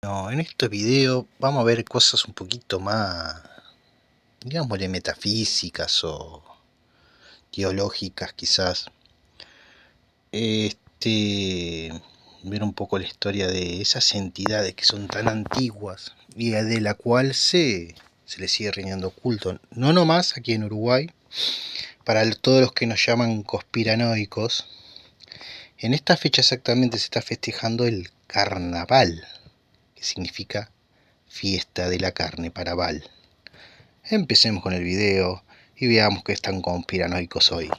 No, en este video vamos a ver cosas un poquito más, digámosle, metafísicas o teológicas quizás. Ver un poco la historia de esas entidades que son tan antiguas y de la cual se le sigue rindiendo culto. No nomás aquí en Uruguay, para todos los que nos llaman conspiranoicos. En esta fecha exactamente se está festejando el carnaval, que significa fiesta de la carne para Baal. Empecemos con el video y veamos qué están conspiranoicos hoy.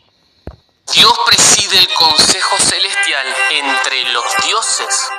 Dios preside el consejo celestial entre los dioses.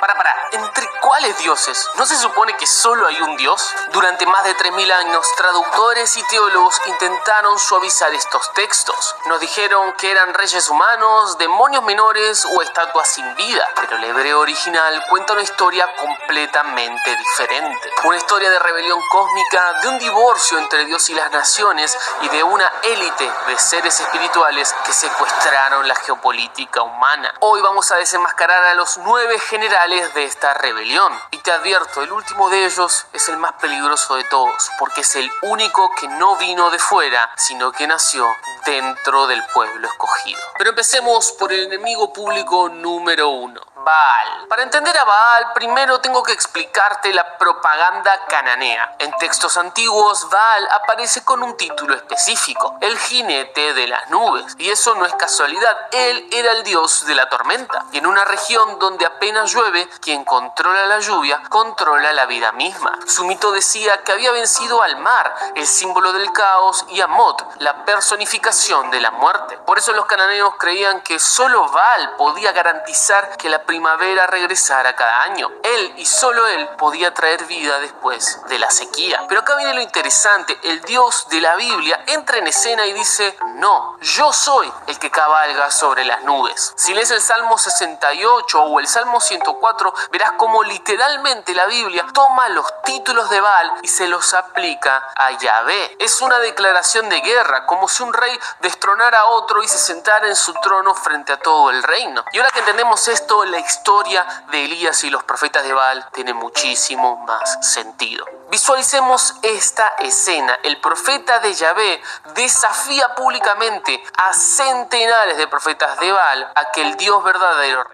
¿Entre cuáles dioses? ¿No se supone que solo hay un Dios? Durante más de 3000 años, traductores y teólogos intentaron suavizar estos textos. Nos dijeron que eran reyes humanos, demonios menores o estatuas sin vida. Pero el hebreo original cuenta una historia completamente diferente. Una historia de rebelión cósmica, de un divorcio entre Dios y las naciones y de una élite de seres espirituales que secuestraron la geopolítica humana. Hoy vamos a desenmascarar a los 9 generales de esta rebelión. Y te advierto, el último de ellos es el más peligroso de todos, porque es el único que no vino de fuera, sino que nació dentro del pueblo escogido. Pero empecemos por el enemigo público número 1. Baal. Para entender a Baal, primero tengo que explicarte la propaganda cananea. En textos antiguos, Baal aparece con un título específico, el jinete de las nubes. Y eso no es casualidad, él era el dios de la tormenta. Y en una región donde apenas llueve, quien controla la lluvia, controla la vida misma. Su mito decía que había vencido al mar, el símbolo del caos, y a Mot, la personificación de la muerte. Por eso los cananeos creían que solo Baal podía garantizar que la primavera regresara cada año. Él y solo él podía traer vida después de la sequía. Pero acá viene lo interesante, el Dios de la Biblia entra en escena y dice: no, yo soy el que cabalga sobre las nubes. Si lees el Salmo 68 o el Salmo 104, verás cómo literalmente la Biblia toma los títulos de Baal y se los aplica a Yahvé. Es una declaración de guerra, como si un rey destronara a otro y se sentara en su trono frente a todo el reino. Y ahora que entendemos esto, la historia de Elías y los profetas de Baal tiene muchísimo más sentido. Visualicemos esta escena. El profeta de Yahvé desafía públicamente a centenares de profetas de Baal a que el Dios verdadero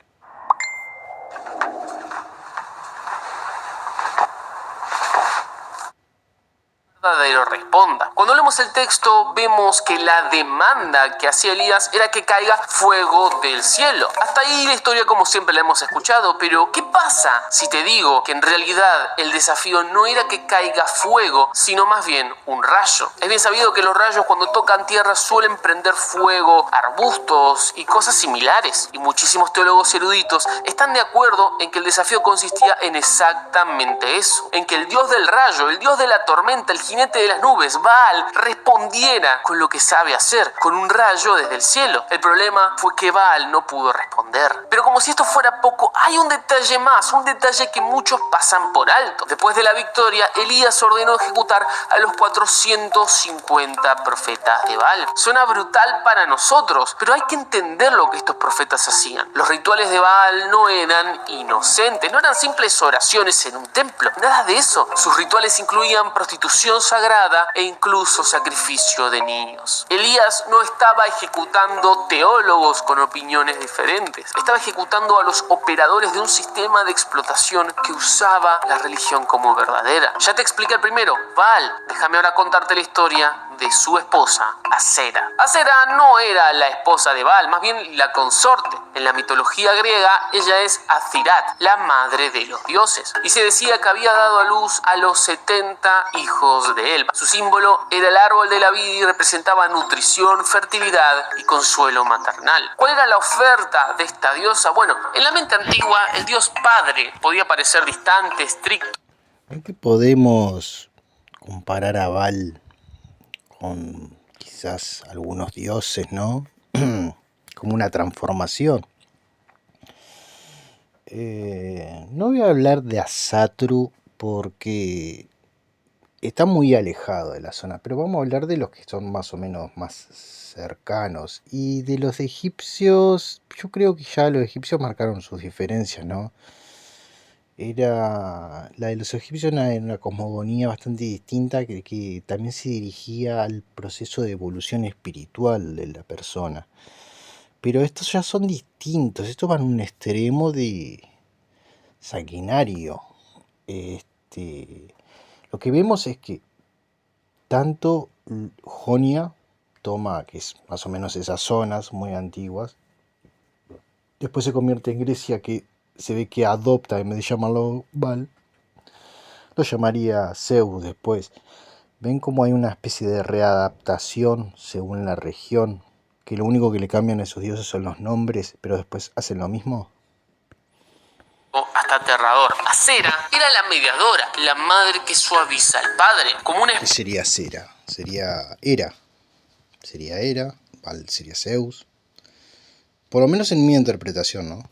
responda. Cuando leemos el texto vemos que la demanda que hacía Elías era que caiga fuego del cielo. Hasta ahí la historia como siempre la hemos escuchado, pero ¿qué pasa si te digo que en realidad el desafío no era que caiga fuego, sino más bien un rayo? Es bien sabido que los rayos cuando tocan tierra suelen prender fuego arbustos y cosas similares, y muchísimos teólogos eruditos están de acuerdo en que el desafío consistía en exactamente eso, en que el dios del rayo, el dios de la tormenta, el jinete de las nubes, Baal, respondiera con lo que sabe hacer, con un rayo desde el cielo. El problema fue que Baal no pudo responder. Pero como si esto fuera poco, hay un detalle más, un detalle que muchos pasan por alto. Después de la victoria, Elías ordenó ejecutar a los 450 profetas de Baal. Suena brutal para nosotros, pero hay que entender lo que estos profetas hacían. Los rituales de Baal no eran inocentes, no eran simples oraciones en un templo, nada de eso. Sus rituales incluían prostitución sagrada e incluso sacrificio de niños. Elías no estaba ejecutando teólogos con opiniones diferentes, estaba ejecutando a los operadores de un sistema de explotación que usaba la religión como verdadera. Ya te expliqué el primero, Baal. Déjame ahora contarte la historia de su esposa, Asera. Asera no era la esposa de Baal, más bien la consorte. En la mitología griega, ella es Azirat, la madre de los dioses. Y se decía que había dado a luz a los 70 hijos de él. Su símbolo era el árbol de la vida y representaba nutrición, fertilidad y consuelo maternal. ¿Cuál era la oferta de esta diosa? Bueno, en la mente antigua, el dios padre podía parecer distante, estricto. ¿En qué podemos comparar a Baal con quizás algunos dioses, ¿no? Como una transformación. No voy a hablar de Asatru porque está muy alejado de la zona, pero vamos a hablar de los que son más o menos más cercanos. Y de los egipcios, yo creo que ya los egipcios marcaron sus diferencias, ¿no? La de los egipcios era una cosmogonía bastante distinta que también se dirigía al proceso de evolución espiritual de la persona. Pero estos ya son distintos, estos van a un extremo de sanguinario. Lo que vemos es que tanto Jonia toma, que es más o menos esas zonas muy antiguas, después se convierte en Grecia, que se ve que adopta, en vez de llamarlo Baal, lo llamaría Zeus después. Ven como hay una especie de readaptación según la región, que lo único que le cambian a esos dioses son los nombres, pero después hacen lo mismo. Hasta aterrador. Acera era la mediadora, la madre que suaviza al padre, como una ¿Qué sería Cera? Sería Hera. Sería Hera, Baal sería Zeus. Por lo menos en mi interpretación, ¿no?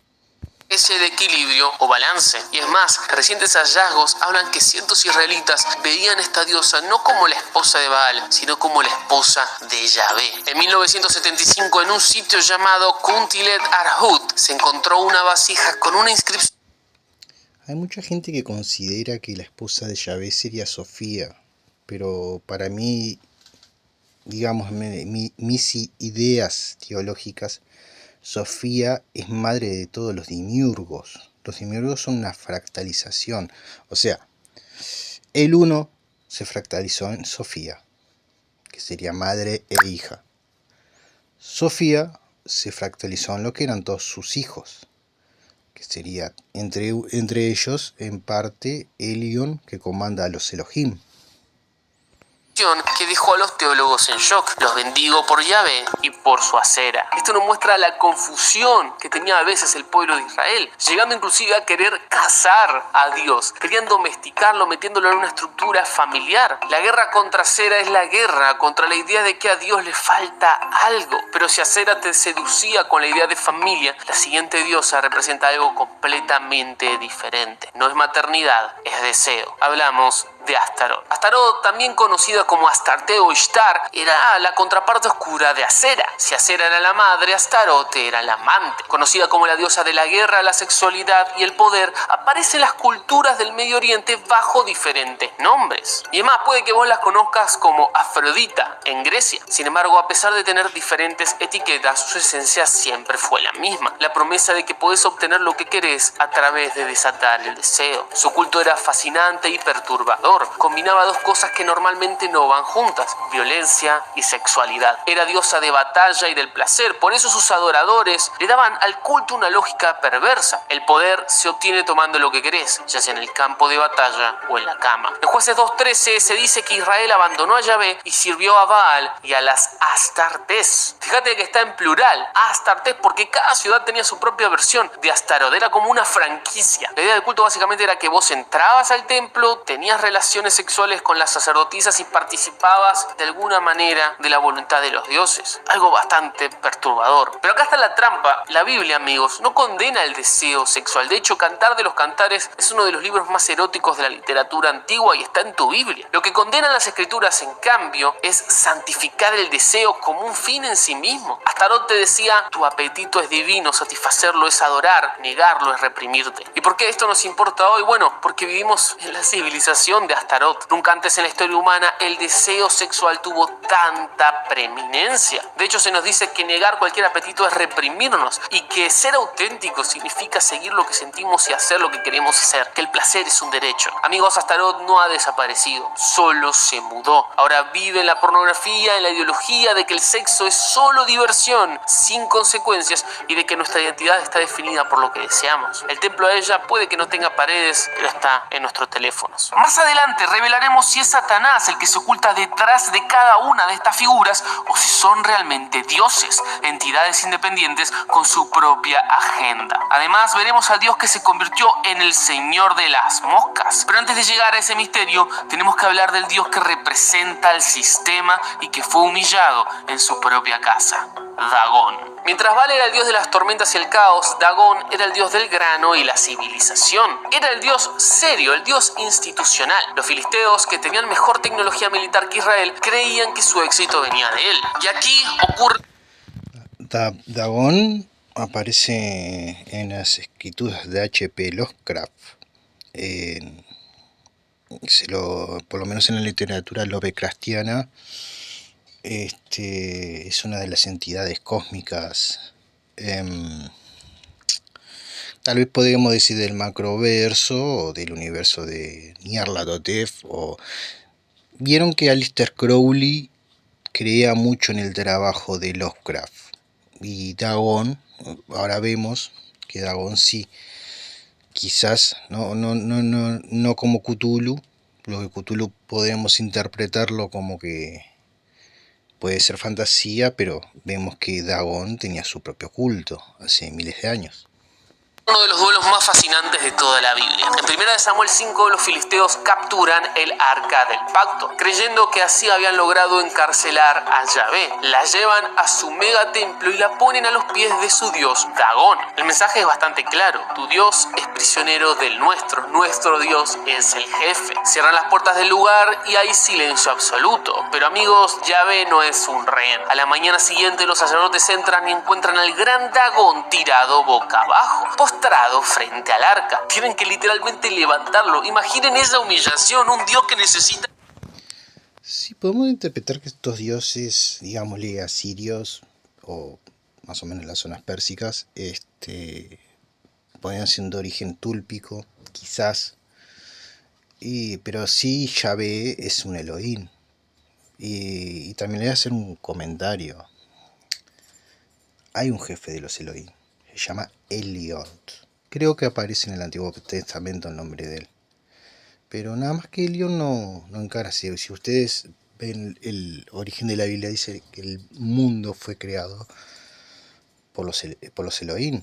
especie de equilibrio o balance. Y es más, recientes hallazgos hablan que ciertos israelitas veían esta diosa no como la esposa de Baal, sino como la esposa de Yahvé. En 1975, en un sitio llamado Kuntilet Arhut, se encontró una vasija con una inscripción. Hay mucha gente que considera que la esposa de Yahvé sería Sofía, pero para mí, digamos, mis ideas teológicas, Sofía es madre de todos los demiurgos. Los demiurgos son una fractalización. O sea, el uno se fractalizó en Sofía, que sería madre e hija. Sofía se fractalizó en lo que eran todos sus hijos, que sería entre ellos, en parte, Elión, que comanda a los Elohim. Que dejó a los teólogos en shock. Los bendigo por Yahvé y por su acera. Esto nos muestra la confusión que tenía a veces el pueblo de Israel, llegando inclusive a querer cazar a Dios. Querían domesticarlo, metiéndolo en una estructura familiar. La guerra contra Acera es la guerra contra la idea de que a Dios le falta algo. Pero si Acera te seducía con la idea de familia, la siguiente diosa representa algo completamente diferente. No es maternidad, es deseo. Hablamos de Astarot. Astarot, también conocida como Astarte o Ishtar, era la contraparte oscura de Acera. Si Acera era la madre, Astarot era la amante. Conocida como la diosa de la guerra, la sexualidad y el poder, aparece en las culturas del Medio Oriente bajo diferentes nombres. Y además puede que vos las conozcas como Afrodita en Grecia. Sin embargo, a pesar de tener diferentes etiquetas, su esencia siempre fue la misma. La promesa de que podés obtener lo que querés a través de desatar el deseo. Su culto era fascinante y perturbador. Combinaba dos cosas que normalmente no van juntas: violencia y sexualidad. Era diosa de batalla y del placer, por eso sus adoradores le daban al culto una lógica perversa. El poder se obtiene tomando lo que querés, ya sea en el campo de batalla o en la cama. En Jueces 2:13 se dice que Israel abandonó a Yahvé y sirvió a Baal y a las Astartés. Fíjate que está en plural, Astartés, porque cada ciudad tenía su propia versión de Astarot. Era como una franquicia. La idea del culto básicamente era que vos entrabas al templo, tenías relaciones sexuales con las sacerdotisas y participabas de alguna manera de la voluntad de los dioses. Algo bastante perturbador. Pero acá está la trampa. La Biblia, amigos, no condena el deseo sexual. De hecho, Cantar de los Cantares es uno de los libros más eróticos de la literatura antigua y está en tu Biblia. Lo que condenan las escrituras, en cambio, es santificar el deseo como un fin en sí mismo. Astarot te decía: tu apetito es divino, satisfacerlo es adorar, negarlo es reprimirte. ¿Y por qué esto nos importa hoy? Bueno, porque vivimos en la civilización de Astarot. Nunca antes en la historia humana el deseo sexual tuvo tanta preeminencia. De hecho, se nos dice que negar cualquier apetito es reprimirnos y que ser auténtico significa seguir lo que sentimos y hacer lo que queremos hacer, que el placer es un derecho. Amigos, Astarot no ha desaparecido, solo se mudó. Ahora vive en la pornografía, en la ideología de que el sexo es solo diversión, sin consecuencias, y de que nuestra identidad está definida por lo que deseamos. El templo a ella puede que no tenga paredes, pero está en nuestros teléfonos. Más adelante revelaremos si es Satanás el que se oculta detrás de cada una de estas figuras o si son realmente dioses, entidades independientes con su propia agenda. Además, veremos al dios que se convirtió en el señor de las moscas. Pero antes de llegar a ese misterio, tenemos que hablar del dios que representa el sistema y que fue humillado en su propia casa: Dagón. Mientras Baal era el dios de las tormentas y el caos, Dagón era el dios del grano y la civilización. Era el dios serio, el dios institucional. Los filisteos, que tenían mejor tecnología militar que Israel, creían que su éxito venía de él. Y aquí ocurre... Dagón aparece en las escrituras de H.P. Lovecraft. por lo menos en la literatura lovecraftiana, es una de las entidades cósmicas, tal vez podríamos decir del macroverso o del universo de Nyarlathotep. Vieron que Aleister Crowley creía mucho en el trabajo de Lovecraft y Dagon. Ahora vemos que Dagon sí, quizás no como Cthulhu. Lo que Cthulhu podemos interpretarlo como que puede ser fantasía, pero vemos que Dagon tenía su propio culto hace miles de años. Uno de los duelos más fascinantes de toda la Biblia. En 1 Samuel 5, los filisteos capturan el arca del pacto, creyendo que así habían logrado encarcelar a Yahvé. La llevan a su megatemplo y la ponen a los pies de su dios Dagón. El mensaje es bastante claro: tu dios es prisionero del nuestro dios es el jefe. Cierran las puertas del lugar y hay silencio absoluto. Pero amigos, Yahvé no es un rehén. A la mañana siguiente los sacerdotes entran y encuentran al gran Dagón tirado boca abajo, postrado frente al arca. Tienen que literalmente levantarlo. Imaginen esa humillación, un dios que necesita... Sí, podemos interpretar que estos dioses, digámosle asirios, o más o menos las zonas pérsicas, podrían ser de origen túlpico, quizás, pero sí Yahvé es un Elohim. Y también le voy a hacer un comentario. Hay un jefe de los Elohim, se llama Eliot. Creo que aparece en el Antiguo Testamento el nombre de él. Pero nada más que Eliot no encara así. Si ustedes ven el origen de la Biblia, dice que el mundo fue creado por los Elohim.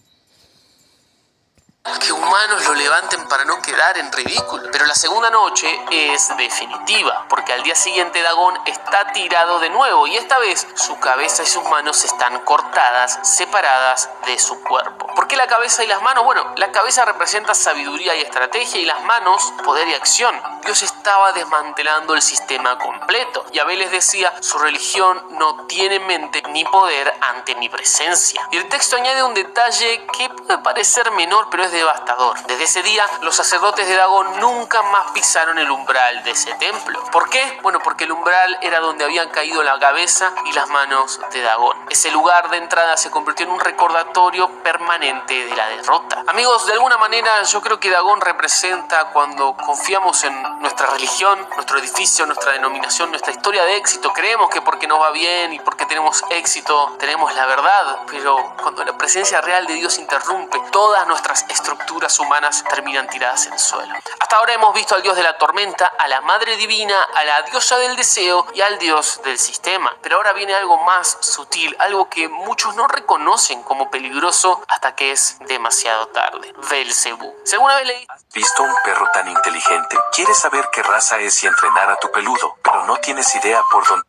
Que humanos lo levanten para no quedar en ridículo. Pero la segunda noche es definitiva, porque al día siguiente Dagón está tirado de nuevo y esta vez su cabeza y sus manos están cortadas, separadas de su cuerpo. ¿Por qué la cabeza y las manos? Bueno, la cabeza representa sabiduría y estrategia y las manos poder y acción. Dios estaba desmantelando el sistema completo. Yahvé les decía: su religión no tiene mente ni poder ante mi presencia. Y el texto añade un detalle que puede parecer menor, pero es devastador. Desde ese día, los sacerdotes de Dagón nunca más pisaron el umbral de ese templo. ¿Por qué? Bueno, porque el umbral era donde habían caído la cabeza y las manos de Dagón. Ese lugar de entrada se convirtió en un recordatorio permanente de la derrota. Amigos, de alguna manera yo creo que Dagón representa cuando confiamos en nuestra religión, nuestro edificio, nuestra denominación, nuestra historia de éxito. Creemos que porque nos va bien y porque tenemos éxito tenemos la verdad, pero cuando la presencia real de Dios interrumpe, todas nuestras estructuras humanas terminan tiradas en el suelo. Hasta ahora hemos visto al dios de la tormenta, a la madre divina, a la diosa del deseo y al dios del sistema. Pero ahora viene algo más sutil, algo que muchos no reconocen como peligroso hasta que es demasiado tarde: Belcebú. Si alguna vez leí... ¿Has visto un perro tan inteligente? Quieres saber qué raza es y entrenar a tu peludo, pero no tienes idea por dónde.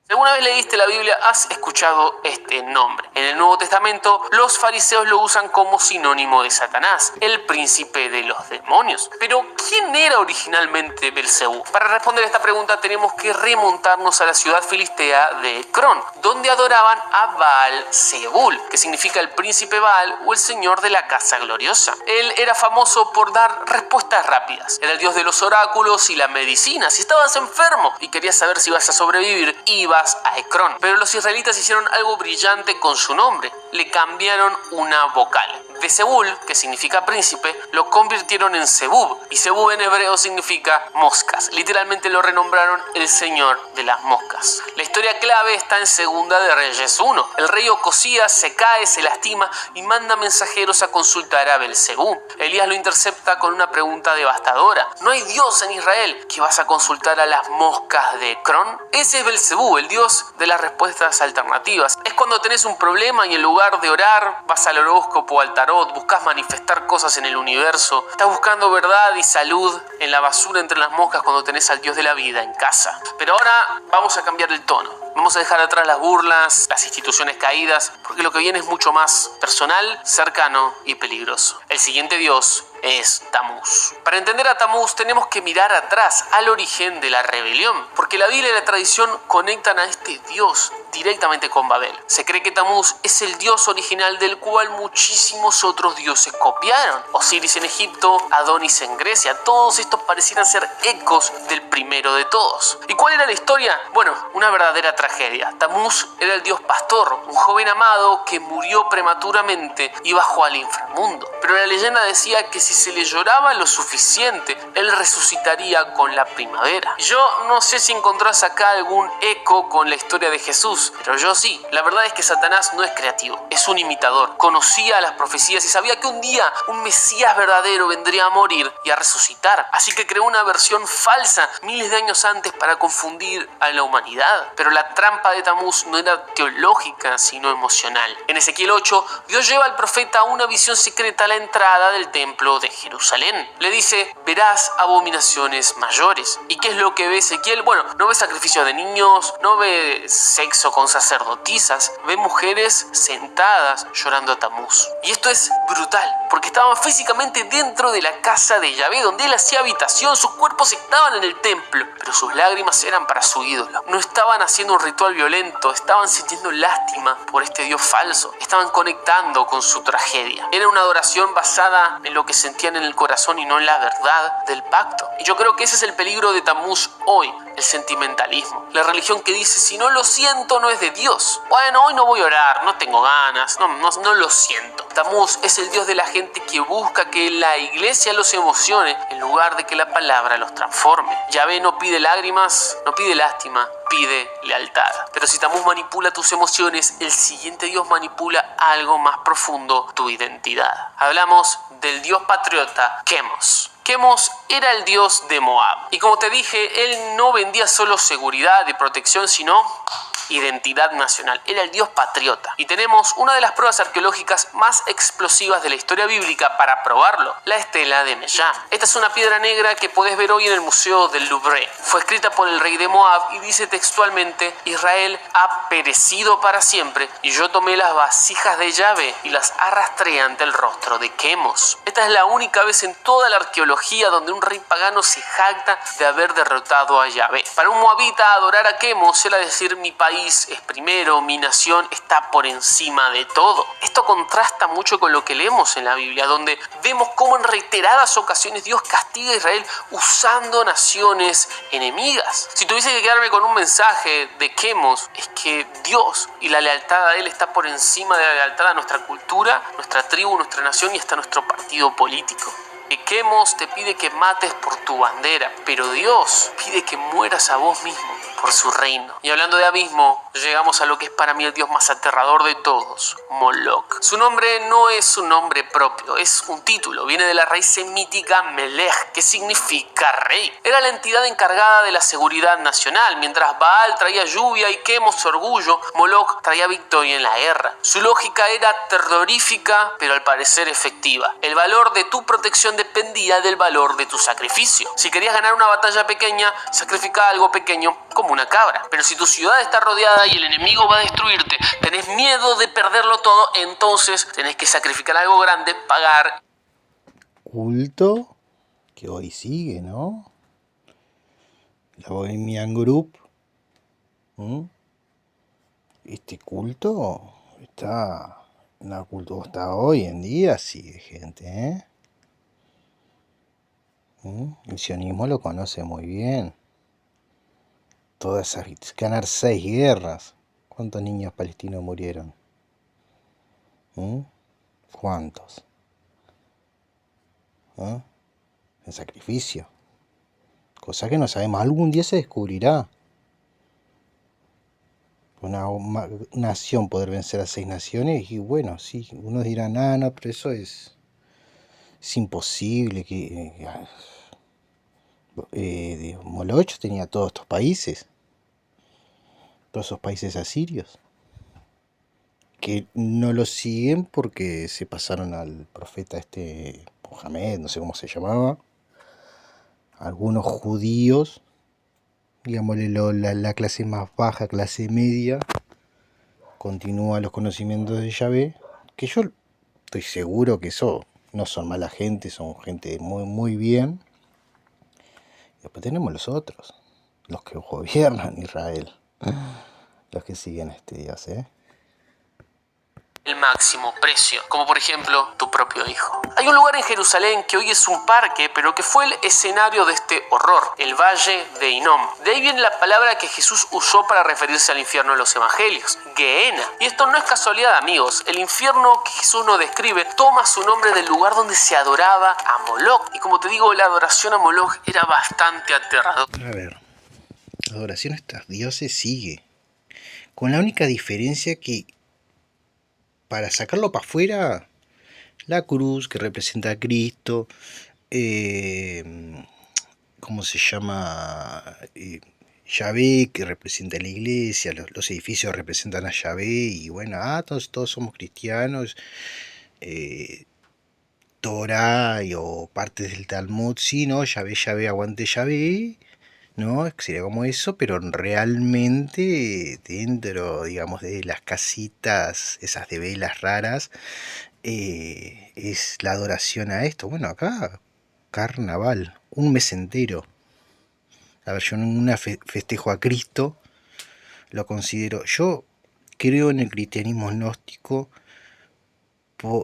Si alguna vez leíste la Biblia, has escuchado este nombre. En el Nuevo Testamento, los fariseos lo usan como sinónimo de Satanás, el príncipe de los demonios. Pero, ¿quién era originalmente Belcebú? Para responder esta pregunta tenemos que remontarnos a la ciudad filistea de Ecrón, donde adoraban a Baal-Zebul, que significa el príncipe Baal o el señor de la casa gloriosa. Él era famoso por dar respuestas rápidas. Era el dios de los oráculos y la medicina. Si estabas enfermo y querías saber si ibas a sobrevivir, ibas a Ecrón. Pero los israelitas hicieron algo brillante con su nombre: le cambiaron una vocal. De Zebul, que significa príncipe, lo convirtieron en Zebub, y Zebub en hebreo significa moscas. Literalmente lo renombraron el señor de las moscas. La historia clave está en Segunda de Reyes 1. El rey Ocosías se cae, se lastima y manda mensajeros a consultar a Belcebú. Elías lo intercepta con una pregunta devastadora: ¿no hay Dios en Israel? ¿Que vas a consultar a las moscas de Ecrón? Ese es Belcebú, el dios de las respuestas alternativas. Es cuando tenés un problema y en lugar de orar vas al horóscopo o al tarot, buscas manifestar cosas en el universo, estás buscando verdad y salud en la basura entre las moscas cuando tenés al Dios de la vida en casa. Pero ahora vamos a cambiar el tono. Vamos a dejar atrás las burlas, las instituciones caídas, porque lo que viene es mucho más personal, cercano y peligroso. El siguiente dios es Tamuz. Para entender a Tamuz tenemos que mirar atrás, al origen de la rebelión, porque la Biblia y la tradición conectan a este dios directamente con Babel. Se cree que Tamuz es el dios original del cual muchísimos otros dioses copiaron. Osiris en Egipto, Adonis en Grecia, todos estos parecieran ser ecos del primero de todos. ¿Y cuál era la historia? Bueno, una verdadera tragedia. Tamuz era el dios pastor, un joven amado que murió prematuramente y bajó al inframundo. Pero la leyenda decía que si se le lloraba lo suficiente, él resucitaría con la primavera. Yo no sé si encontrás acá algún eco con la historia de Jesús, pero yo sí. La verdad es que Satanás no es creativo, es un imitador. Conocía las profecías y sabía que un día un Mesías verdadero vendría a morir y a resucitar. Así que creó una versión falsa miles de años antes para confundir a la humanidad. Pero la trampa de Tamuz no era teológica, sino emocional. En Ezequiel 8, Dios lleva al profeta a una visión secreta a la entrada del templo de Jerusalén. Le dice: verás abominaciones mayores. ¿Y qué es lo que ve Ezequiel? Bueno, no ve sacrificios de niños, no ve sexo con sacerdotisas, ve mujeres sentadas llorando a Tamuz. Y esto es brutal, porque estaban físicamente dentro de la casa de Yahvé, donde él hacía habitación. Sus cuerpos estaban en el templo, pero sus lágrimas eran para su ídolo. No estaban haciendo un ritual violento, estaban sintiendo lástima por este dios falso, estaban conectando con su tragedia. Era una adoración basada en lo que sentían en el corazón y no en la verdad del pacto. Y yo creo que ese es el peligro de Tamuz hoy, el sentimentalismo. La religión que dice: si no lo siento, no es de Dios. Bueno, hoy no voy a orar, no tengo ganas, no lo siento. Tamuz es el dios de la gente que busca que la iglesia los emocione en lugar de que la palabra los transforme. Yahvé no pide lágrimas, no pide lástima, pide lealtad. Pero si Tamuz manipula tus emociones, el siguiente dios manipula algo más profundo: tu identidad. Hablamos del dios patriota Quemos. Quemos era el dios de Moab. Y como te dije, él no vendía solo seguridad y protección, sino identidad nacional. Era el dios patriota. Y tenemos una de las pruebas arqueológicas más explosivas de la historia bíblica para probarlo: la estela de Mellán. Esta es una piedra negra que podés ver hoy en el Museo del Louvre. Fue escrita por el rey de Moab y dice textualmente: Israel ha perecido para siempre, y yo tomé las vasijas de Yahvé y las arrastré ante el rostro de Quemos. Esta es la única vez en toda la arqueología donde un rey pagano se jacta de haber derrotado a Yahvé. Para un moabita, adorar a Quemos era decir: mi país es primero, mi nación está por encima de todo. Esto contrasta mucho con lo que leemos en la Biblia, donde vemos cómo en reiteradas ocasiones Dios castiga a Israel usando naciones enemigas. Si tuviese que quedarme con un mensaje de Quemos, es que Dios y la lealtad a Él está por encima de la lealtad a nuestra cultura, nuestra tribu, nuestra nación y hasta nuestro partido político. Quemos te pide que mates por tu bandera, pero Dios pide que mueras a vos mismo por su reino. Y hablando de abismo, llegamos a lo que es para mí el dios más aterrador de todos, Moloch. Su nombre no es un nombre propio, es un título. Viene de la raíz semítica Melech, que significa rey. Era la entidad encargada de la seguridad nacional. Mientras Baal traía lluvia y Quemos su orgullo, Moloch traía victoria en la guerra. Su lógica era terrorífica, pero al parecer efectiva. El valor de tu protección dependía del valor de tu sacrificio. Si querías ganar una batalla pequeña, sacrificaba algo pequeño como una cabra. Pero si tu ciudad está rodeada y el enemigo va a destruirte, tenés miedo de perderlo todo, entonces tenés que sacrificar algo grande, pagar. Culto que hoy sigue, ¿no? La Bohemian Group. Este culto está... culto hasta hoy en día sigue, gente, ¿eh? El sionismo lo conoce muy bien. Todas esas... ganar 6 guerras. ¿Cuántos niños palestinos murieron? ¿Cuántos? En sacrificio. Cosa que no sabemos. Algún día se descubrirá. Una nación poder vencer a 6 naciones. Y bueno, sí, unos dirán: no, pero eso es imposible. Que Moloch tenía todos estos países. Todos esos países asirios. Que no lo siguen porque se pasaron al profeta Mohamed, no sé cómo se llamaba. Algunos judíos, digámosle la clase más baja, clase media, continúa los conocimientos de Yahvé, que yo estoy seguro que eso no son mala gente, son gente muy, muy bien. Y después tenemos los otros, los que gobiernan Israel. los que siguen este Dios, el máximo precio, como por ejemplo tu propio hijo. Hay un lugar en Jerusalén que hoy es un parque, pero que fue el escenario de este horror, el Valle de Hinnom. De ahí viene la palabra que Jesús usó para referirse al infierno en los evangelios, Gehenna. Y esto no es casualidad, amigos. El infierno que Jesús nos describe toma su nombre del lugar donde se adoraba a Moloch. Y como te digo, la adoración a Moloch era bastante aterradora. A ver, la adoración a estos dioses sigue, con la única diferencia que para sacarlo para afuera, la cruz que representa a Cristo, ¿cómo se llama? Yahvé que representa a la iglesia, los edificios representan a Yahvé y bueno, todos somos cristianos, Torah o partes del Talmud, sí, ¿no? Yahvé, aguante Yahvé, ¿no? Sería como eso, pero realmente dentro, digamos, de las casitas, esas de velas raras, es la adoración a esto. Bueno, acá, carnaval, un mes entero. A ver, yo en una festejo a Cristo, lo considero, yo creo en el cristianismo gnóstico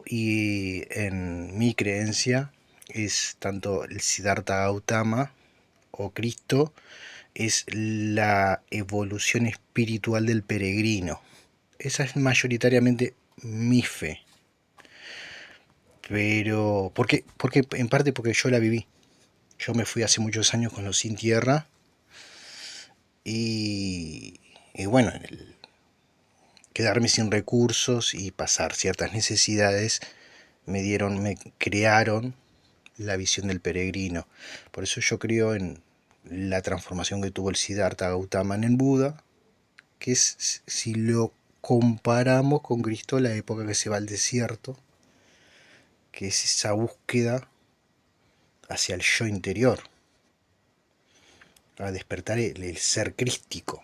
y en mi creencia es tanto el Siddhartha Gautama o Cristo, es la evolución espiritual del peregrino. Esa es mayoritariamente mi fe. Pero, porque en parte porque yo la viví. Yo me fui hace muchos años con los sin tierra. Y bueno, quedarme sin recursos y pasar ciertas necesidades me crearon la visión del peregrino. Por eso yo creo en la transformación que tuvo el Siddhartha Gautama en el Buda, que es, si lo comparamos con Cristo, la época que se va al desierto, que es esa búsqueda hacia el yo interior, a despertar el ser crístico.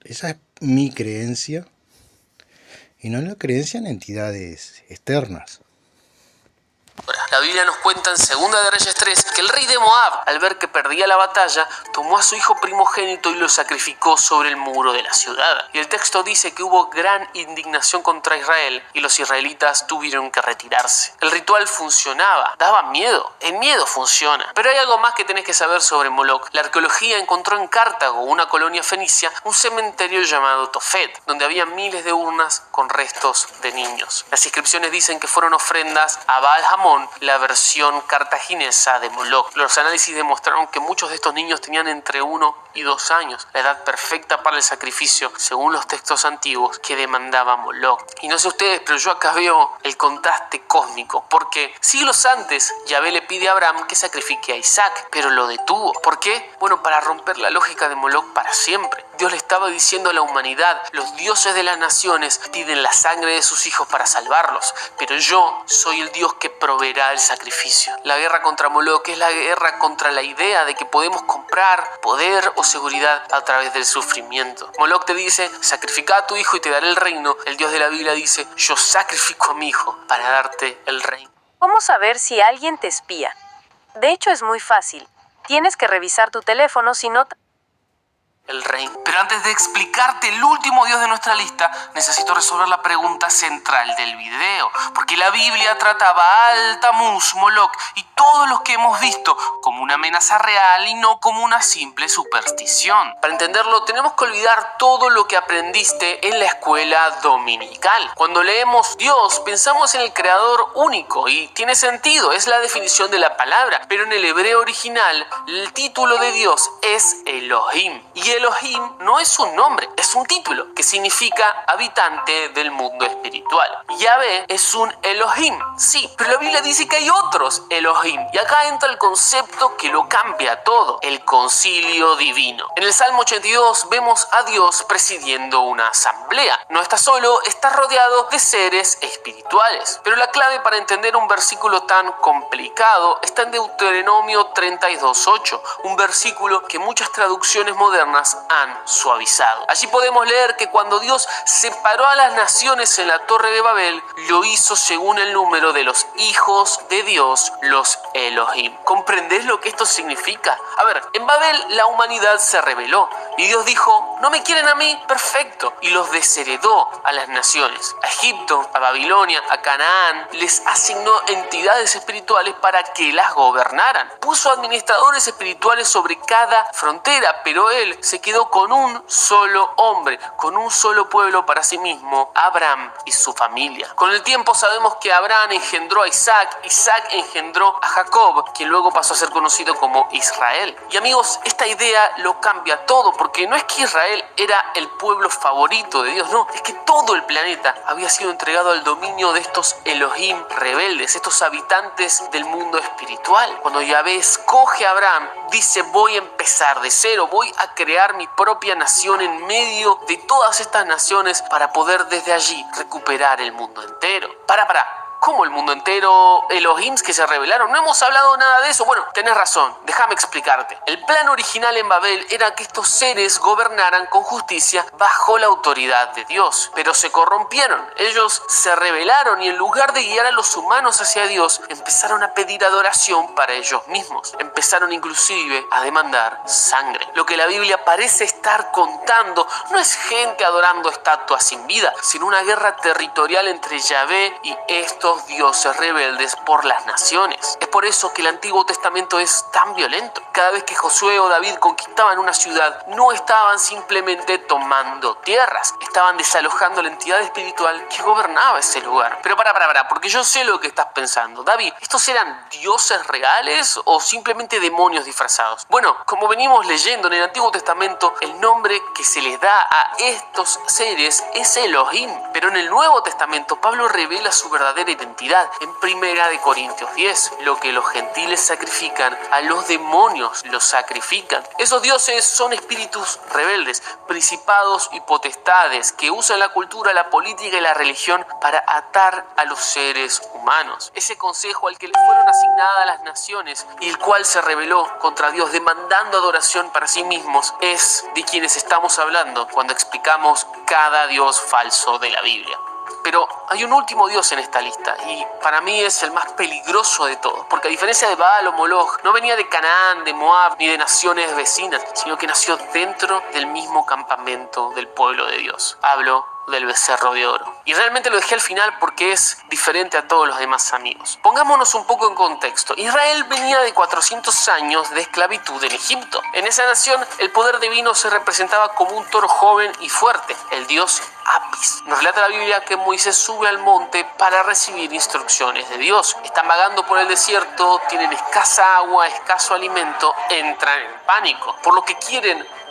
Esa es mi creencia, y no la creencia en entidades externas. La Biblia nos cuenta en 2 de Reyes 3 que el rey de Moab, al ver que perdía la batalla, tomó a su hijo primogénito y lo sacrificó sobre el muro de la ciudad. Y el texto dice que hubo gran indignación contra Israel y los israelitas tuvieron que retirarse. El ritual funcionaba, daba miedo, el miedo funciona. Pero hay algo más que tenés que saber sobre Moloch. La arqueología encontró en Cartago, una colonia fenicia, un cementerio llamado Tofet, donde había miles de urnas con restos de niños. Las inscripciones dicen que fueron ofrendas a Baal Hamón, la versión cartaginesa de Moloch. Los análisis demostraron que muchos de estos niños tenían entre 1 y 2 años, la edad perfecta para el sacrificio según los textos antiguos que demandaba Moloch. Y no sé ustedes, pero yo acá veo el contraste cósmico, porque siglos antes Yahvé le pide a Abraham que sacrifique a Isaac, pero lo detuvo. ¿Por qué? Bueno, para romper la lógica de Moloch para siempre. Dios le estaba diciendo a la humanidad: los dioses de las naciones piden la sangre de sus hijos para salvarlos, pero yo soy el Dios que proveerá el sacrificio. La guerra contra Moloch es la guerra contra la idea de que podemos comprar poder o seguridad a través del sufrimiento. Moloch te dice: sacrifica a tu hijo y te daré el reino. El Dios de la Biblia dice: yo sacrifico a mi hijo para darte el reino. ¿Cómo saber si alguien te espía? De hecho, es muy fácil. Tienes que revisar tu teléfono si no... El reino. Pero antes de explicarte el último dios de nuestra lista, necesito resolver la pregunta central del video, porque la Biblia trata a Baal, Tamuz, Moloch y todos los que hemos visto como una amenaza real y no como una simple superstición. Para entenderlo, tenemos que olvidar todo lo que aprendiste en la escuela dominical. Cuando leemos Dios, pensamos en el creador único, y tiene sentido, es la definición de la palabra, pero en el hebreo original, el título de Dios es Elohim, y Elohim no es un nombre, es un título que significa habitante del mundo espiritual. Yahvé es un Elohim, sí, pero la Biblia dice que hay otros Elohim, y acá entra el concepto que lo cambia todo: el concilio divino. En el Salmo 82 vemos a Dios presidiendo una asamblea. No está solo, está rodeado de seres espirituales. Pero la clave para entender un versículo tan complicado está en Deuteronomio 32:8, un versículo que muchas traducciones modernas han suavizado. Allí podemos leer que cuando Dios separó a las naciones en la Torre de Babel, lo hizo según el número de los hijos de Dios, los Elohim. ¿Comprendés lo que esto significa? A ver, en Babel la humanidad se rebeló y Dios dijo: ¿No me quieren a mí? Perfecto. Y los desheredó a las naciones. A Egipto, a Babilonia, a Canaán. Les asignó entidades espirituales para que las gobernaran. Puso administradores espirituales sobre cada frontera, pero él se quedó con un solo hombre, con un solo pueblo para sí mismo, Abraham y su familia. Con el tiempo sabemos que Abraham engendró a Isaac, Isaac engendró a Jacob, quien luego pasó a ser conocido como Israel. Y amigos, esta idea lo cambia todo, porque no es que Israel era el pueblo favorito de Dios, no, es que todo el planeta había sido entregado al dominio de estos Elohim rebeldes, estos habitantes del mundo espiritual. Cuando Yahvé escoge a Abraham, dice: voy a empezar de cero, voy a crear mi propia nación en medio de todas estas naciones para poder desde allí recuperar el mundo entero. ¿Cómo el mundo entero? ¿Elohims que se rebelaron? No hemos hablado nada de eso. Bueno, tenés razón, déjame explicarte. El plan original en Babel era que estos seres gobernaran con justicia bajo la autoridad de Dios, pero se corrompieron. Ellos se rebelaron y en lugar de guiar a los humanos hacia Dios, empezaron a pedir adoración para ellos mismos. Empezaron inclusive a demandar sangre. Lo que la Biblia parece estar contando no es gente adorando estatuas sin vida, sino una guerra territorial entre Yahvé y estos dioses rebeldes por las naciones. Es por eso que el Antiguo Testamento es tan violento. Cada vez que Josué o David conquistaban una ciudad, no estaban simplemente tomando tierras, estaban desalojando la entidad espiritual que gobernaba ese lugar. Pero porque yo sé lo que estás pensando. David, ¿estos eran dioses reales o simplemente demonios disfrazados? Bueno, como venimos leyendo en el Antiguo Testamento, el nombre que se les da a estos seres es Elohim. Pero en el Nuevo Testamento, Pablo revela su verdadera identidad en 1 Corintios 10. Lo que los gentiles sacrifican, a los demonios los sacrifican. Esos dioses son espíritus rebeldes, principados y potestades que usan la cultura, la política y la religión para atar a los seres humanos. Ese consejo al que le fueron asignadas las naciones y el cual se rebeló contra Dios demandando adoración para sí mismos es de quienes estamos hablando cuando explicamos cada dios falso de la Biblia. Pero hay un último dios en esta lista y para mí es el más peligroso de todos, porque a diferencia de Baal o Moloch, no venía de Canaán, de Moab ni de naciones vecinas, sino que nació dentro del mismo campamento del pueblo de Dios. Hablo del becerro de oro. Y realmente lo dejé al final porque es diferente a todos los demás amigos. Pongámonos un poco en contexto. Israel venía de 400 años de esclavitud en Egipto. En esa nación el poder divino se representaba como un toro joven y fuerte, el dios Apis. Nos relata la Biblia que Moisés sube al monte para recibir instrucciones de Dios. Están vagando por el desierto, tienen escasa agua, escaso alimento, entran en pánico, por lo que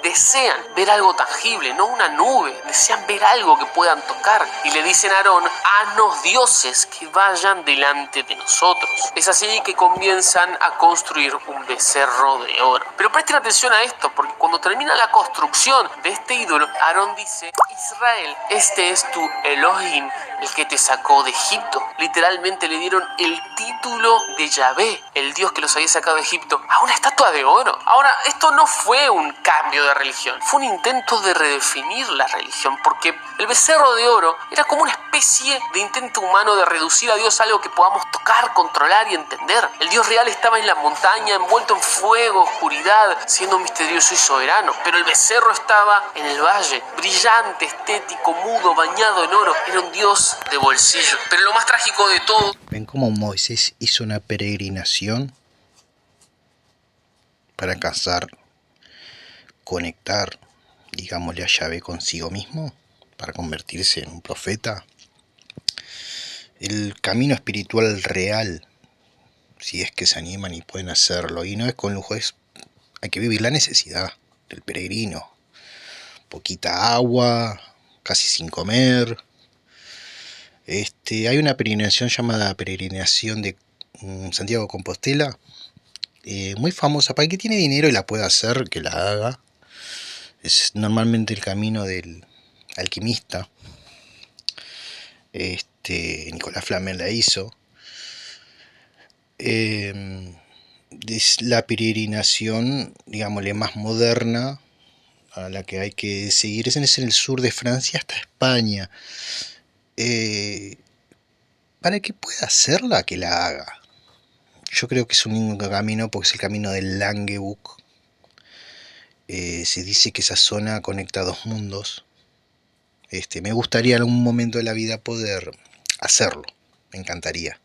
desean ver algo tangible, no una nube, desean ver algo que puedan tocar y le dicen a Aarón: haznos dioses que vayan delante de nosotros. Es así que comienzan a construir un becerro de oro. Pero presten atención a esto, porque cuando termina la construcción de este ídolo, Aarón dice: Israel, este es tu Elohim, el que te sacó de Egipto. Literalmente le dieron el título de Yahvé, el Dios que los había sacado de Egipto, a una estatua de oro. Ahora, esto no fue un cambio de religión, fue un intento de redefinir la religión, porque el becerro de oro era como una especie de intento humano de reducir a Dios a algo que podamos tocar, controlar y entender. El Dios real estaba en la montaña, envuelto en fuego, oscuridad, siendo misterioso y soberano, pero el becerro estaba en el valle, brillante, estético, mudo, bañado en oro. Era un Dios de bolsillo. Pero lo más trágico de todo... ¿Ven cómo Moisés hizo una peregrinación para alcanzar, conectar, digámosle, a Yahvé consigo mismo, para convertirse en un profeta? El camino espiritual real, si es que se animan y pueden hacerlo, y no es con lujo, hay que vivir la necesidad del peregrino. Poquita agua, casi sin comer. Hay una peregrinación llamada peregrinación de Santiago de Compostela, muy famosa. Para el que tiene dinero y la puede hacer, que la haga. Es normalmente el camino del alquimista. Nicolás Flamel la hizo. Es la peregrinación, digámosle, más moderna a la que hay que seguir. Es en el sur de Francia hasta España. Para el que pueda hacerla, que la haga. Yo creo que es un único camino, porque es el camino del Langebuk. Se dice que esa zona conecta dos mundos. Me gustaría en algún momento de la vida poder hacerlo. Me encantaría.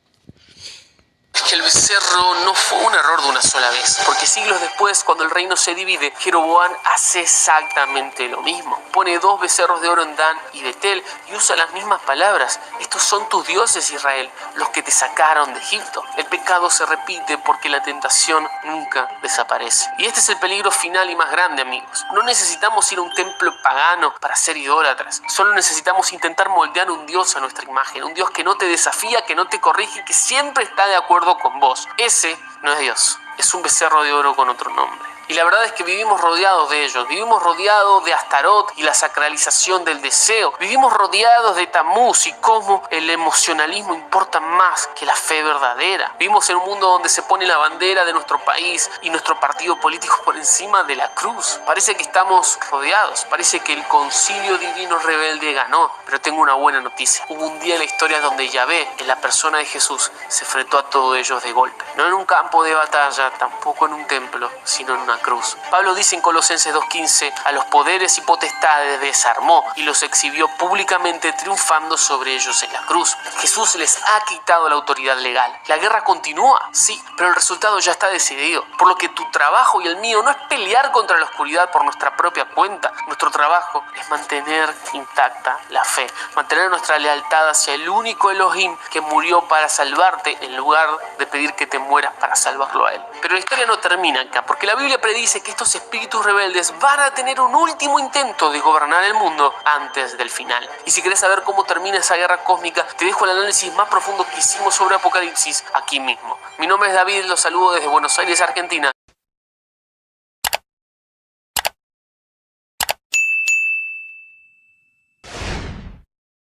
Es que el becerro no fue un error de una sola vez, porque siglos después, cuando el reino se divide, Jeroboam hace exactamente lo mismo. Pone 2 becerros de oro en Dan y Betel y usa las mismas palabras. Estos son tus dioses, Israel, los que te sacaron de Egipto. El pecado se repite porque la tentación nunca desaparece. Y este es el peligro final y más grande, amigos. No necesitamos ir a un templo pagano para ser idólatras. Solo necesitamos intentar moldear un Dios a nuestra imagen. Un Dios que no te desafía, que no te corrige, que siempre está de acuerdo con vos. Ese no es Dios, es un becerro de oro con otro nombre. Y la verdad es que vivimos rodeados de ellos, vivimos rodeados de Astarot y la sacralización del deseo, vivimos rodeados de Tamuz y cómo el emocionalismo importa más que la fe verdadera. Vivimos en un mundo donde se pone la bandera de nuestro país y nuestro partido político por encima de la cruz. Parece que estamos rodeados, parece que el concilio divino rebelde ganó, pero tengo una buena noticia. Hubo un día en la historia donde Yahvé, en la persona de Jesús, se enfrentó a todos ellos de golpe. No en un campo de batalla, tampoco en un templo, sino en una cruz. Pablo dice en Colosenses 2:15, a los poderes y potestades desarmó y los exhibió públicamente triunfando sobre ellos en la cruz. Jesús les ha quitado la autoridad legal. La guerra continúa, sí, pero el resultado ya está decidido. Por lo que tu trabajo y el mío no es pelear contra la oscuridad por nuestra propia cuenta. Nuestro trabajo es mantener intacta la fe, mantener nuestra lealtad hacia el único Elohim que murió para salvarte en lugar de pedir que te mueras para salvarlo a él. Pero la historia no termina acá, porque la Biblia predice que estos espíritus rebeldes van a tener un último intento de gobernar el mundo antes del final. Y si querés saber cómo termina esa guerra cósmica, te dejo el análisis más profundo que hicimos sobre Apocalipsis aquí mismo. Mi nombre es David, los saludo desde Buenos Aires, Argentina,